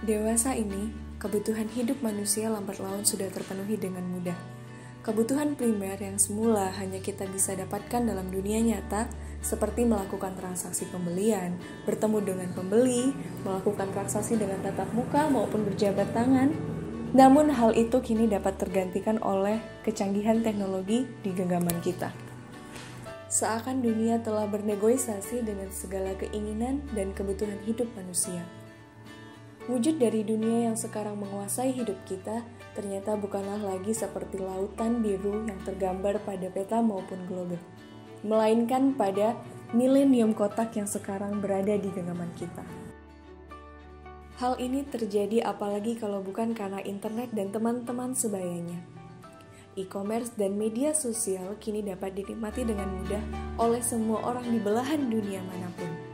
Dewasa ini, kebutuhan hidup manusia lambat laun sudah terpenuhi dengan mudah. Kebutuhan primer yang semula hanya kita bisa dapatkan dalam dunia nyata, seperti melakukan transaksi pembelian, bertemu dengan pembeli, melakukan transaksi dengan tatap muka maupun berjabat tangan. Namun hal itu kini dapat tergantikan oleh kecanggihan teknologi di genggaman kita. Seakan dunia telah bernegosiasi dengan segala keinginan dan kebutuhan hidup manusia. Wujud dari dunia yang sekarang menguasai hidup kita ternyata bukanlah lagi seperti lautan biru yang tergambar pada peta maupun globe, melainkan pada milenium kotak yang sekarang berada di genggaman kita. Hal ini terjadi apalagi kalau bukan karena internet dan teman-teman sebayanya. E-commerce dan media sosial kini dapat dinikmati dengan mudah oleh semua orang di belahan dunia manapun.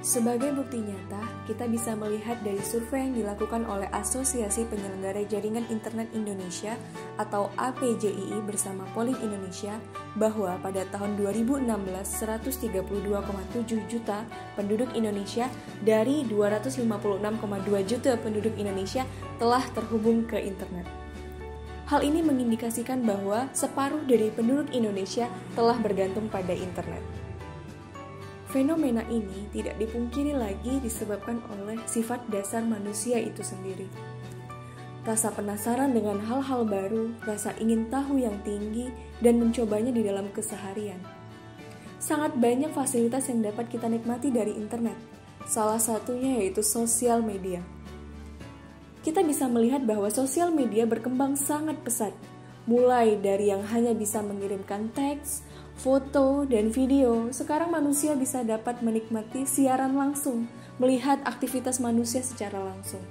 Sebagai bukti nyata, kita bisa melihat dari survei yang dilakukan oleh Asosiasi Penyelenggara Jaringan Internet Indonesia atau APJII bersama Polling Indonesia bahwa pada tahun 2016 132,7 juta penduduk Indonesia dari 256,2 juta penduduk Indonesia telah terhubung ke internet. Hal ini mengindikasikan bahwa separuh dari penduduk Indonesia telah bergantung pada internet. Fenomena ini tidak dipungkiri lagi disebabkan oleh sifat dasar manusia itu sendiri. Rasa penasaran dengan hal-hal baru, rasa ingin tahu yang tinggi, dan mencobanya di dalam keseharian. Sangat banyak fasilitas yang dapat kita nikmati dari internet, salah satunya yaitu sosial media. Kita bisa melihat bahwa sosial media berkembang sangat pesat, mulai dari yang hanya bisa mengirimkan teks, foto, dan video. Sekarang manusia bisa dapat menikmati siaran langsung, melihat aktivitas manusia secara langsung.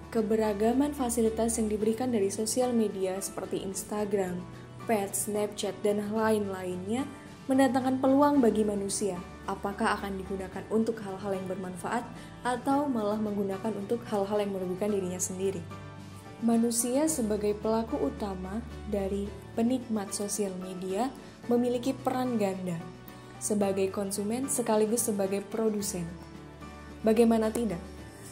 Keberagaman fasilitas yang diberikan dari sosial media seperti Instagram, Pets, Snapchat, dan lain-lainnya mendatangkan peluang bagi manusia. Apakah akan digunakan untuk hal-hal yang bermanfaat atau malah menggunakan untuk hal-hal yang merugikan dirinya sendiri. Manusia sebagai pelaku utama dari penikmat sosial media memiliki peran ganda sebagai konsumen sekaligus sebagai produsen. Bagaimana tidak?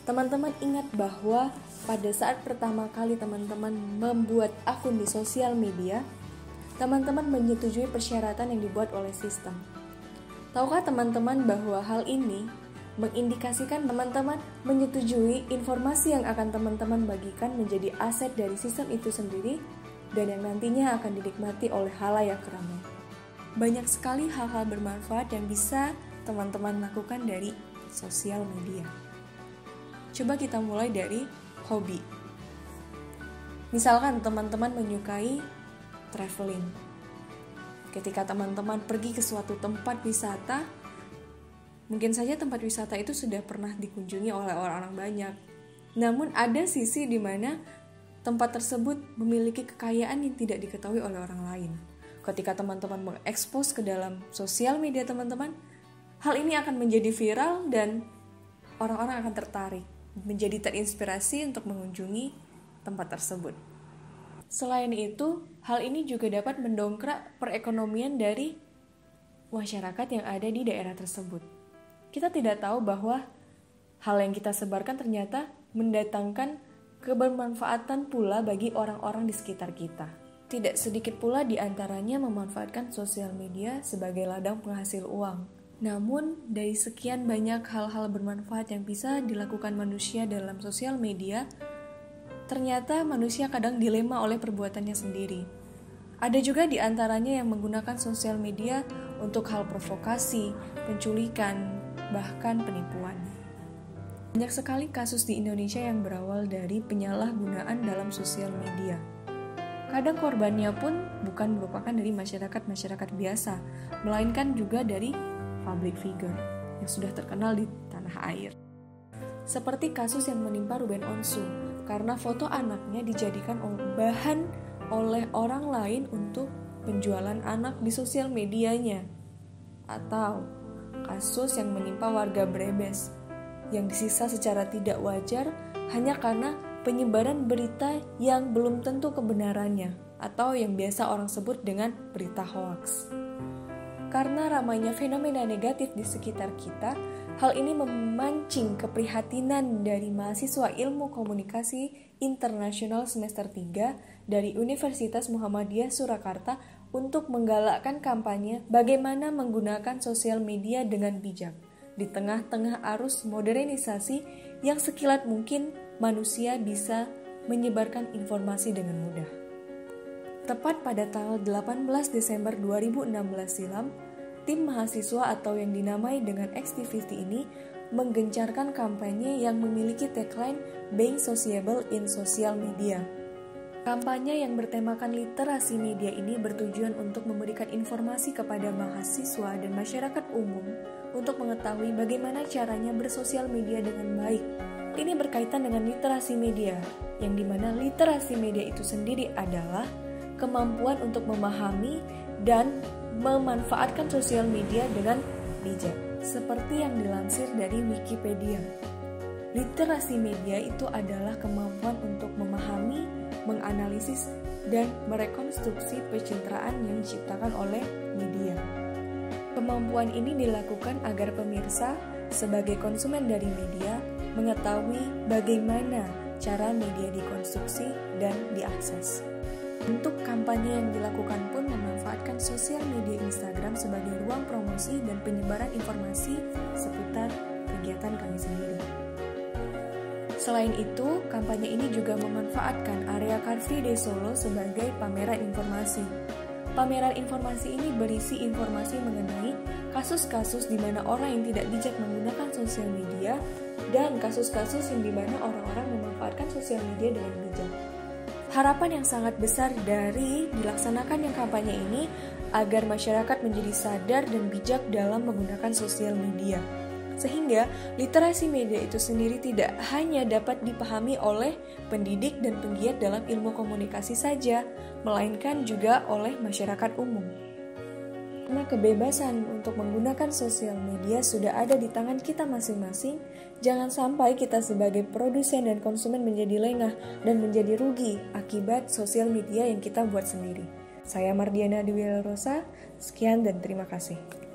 Teman-teman ingat bahwa pada saat pertama kali teman-teman membuat akun di sosial media, teman-teman menyetujui persyaratan yang dibuat oleh sistem. Tahukah teman-teman bahwa hal ini mengindikasikan teman-teman menyetujui informasi yang akan teman-teman bagikan menjadi aset dari sistem itu sendiri dan yang nantinya akan dinikmati oleh khalayak ramai. Banyak sekali hal-hal bermanfaat yang bisa teman-teman lakukan dari sosial media. Coba kita mulai dari hobi. Misalkan teman-teman menyukai traveling. Ketika teman-teman pergi ke suatu tempat wisata, mungkin saja tempat wisata itu sudah pernah dikunjungi oleh orang-orang banyak. Namun ada sisi di mana tempat tersebut memiliki kekayaan yang tidak diketahui oleh orang lain. Ketika teman-teman mengekspos ke dalam sosial media teman-teman, hal ini akan menjadi viral dan orang-orang akan tertarik, menjadi terinspirasi untuk mengunjungi tempat tersebut. Selain itu, hal ini juga dapat mendongkrak perekonomian dari masyarakat yang ada di daerah tersebut. Kita tidak tahu bahwa hal yang kita sebarkan ternyata mendatangkan kebermanfaatan pula bagi orang-orang di sekitar kita. Tidak sedikit pula di antaranya memanfaatkan sosial media sebagai ladang penghasil uang. Namun, dari sekian banyak hal-hal bermanfaat yang bisa dilakukan manusia dalam sosial media, ternyata manusia kadang dilema oleh perbuatannya sendiri. Ada juga di antaranya yang menggunakan sosial media untuk hal provokasi, penculikan, bahkan penipuan. Banyak sekali kasus di Indonesia yang berawal dari penyalahgunaan dalam sosial media. Kadang korbannya pun bukan merupakan dari masyarakat biasa, melainkan juga dari public figure yang sudah terkenal di tanah air. Seperti kasus yang menimpa Ruben Onsu, karena foto anaknya dijadikan bahan oleh orang lain untuk penjualan anak di sosial medianya. Atau kasus yang menimpa warga Brebes yang disiksa secara tidak wajar hanya karena penyebaran berita yang belum tentu kebenarannya atau yang biasa orang sebut dengan berita hoaks. Karena ramainya fenomena negatif di sekitar kita, Hal ini memancing keprihatinan dari mahasiswa Ilmu Komunikasi Internasional semester 3 dari Universitas Muhammadiyah Surakarta untuk menggalakkan kampanye bagaimana menggunakan sosial media dengan bijak di tengah-tengah arus modernisasi yang sekilat mungkin manusia bisa menyebarkan informasi dengan mudah. Tepat pada tanggal 18 Desember 2016 silam, tim mahasiswa atau yang dinamai dengan Activity ini menggencarkan kampanye yang memiliki tagline Being Sociable in Social Media. Kampanye yang bertemakan literasi media ini bertujuan untuk memberikan informasi kepada mahasiswa dan masyarakat umum untuk mengetahui bagaimana caranya bersosial media dengan baik. Ini berkaitan dengan literasi media, yang dimana literasi media itu sendiri adalah kemampuan untuk memahami dan memanfaatkan sosial media dengan bijak, seperti yang dilansir dari Wikipedia. Literasi media itu adalah kemampuan untuk memahami, menganalisis, dan merekonstruksi pencitraan yang diciptakan oleh media. Kemampuan ini dilakukan agar pemirsa sebagai konsumen dari media mengetahui bagaimana cara media dikonstruksi dan diakses. Bentuk kampanye yang dilakukan pun memanfaatkan sosial media Instagram sebagai ruang promosi dan penyebaran informasi seputar kegiatan kami sendiri. Selain itu, kampanye ini juga memanfaatkan area Car Free Day Solo sebagai pameran informasi. Pameran informasi ini berisi informasi mengenai kasus-kasus di mana orang yang tidak bijak menggunakan sosial media dan kasus-kasus yang di mana orang-orang memanfaatkan sosial media dengan bijak. Harapan yang sangat besar dari dilaksanakannya kampanye ini agar masyarakat menjadi sadar dan bijak dalam menggunakan sosial media. Sehingga literasi media itu sendiri tidak hanya dapat dipahami oleh pendidik dan penggiat dalam ilmu komunikasi saja, melainkan juga oleh masyarakat umum. Karena kebebasan untuk menggunakan sosial media sudah ada di tangan kita masing-masing, jangan sampai kita sebagai produsen dan konsumen menjadi lengah dan menjadi rugi akibat sosial media yang kita buat sendiri. Saya Mardiana Dwi Rosa, sekian dan terima kasih.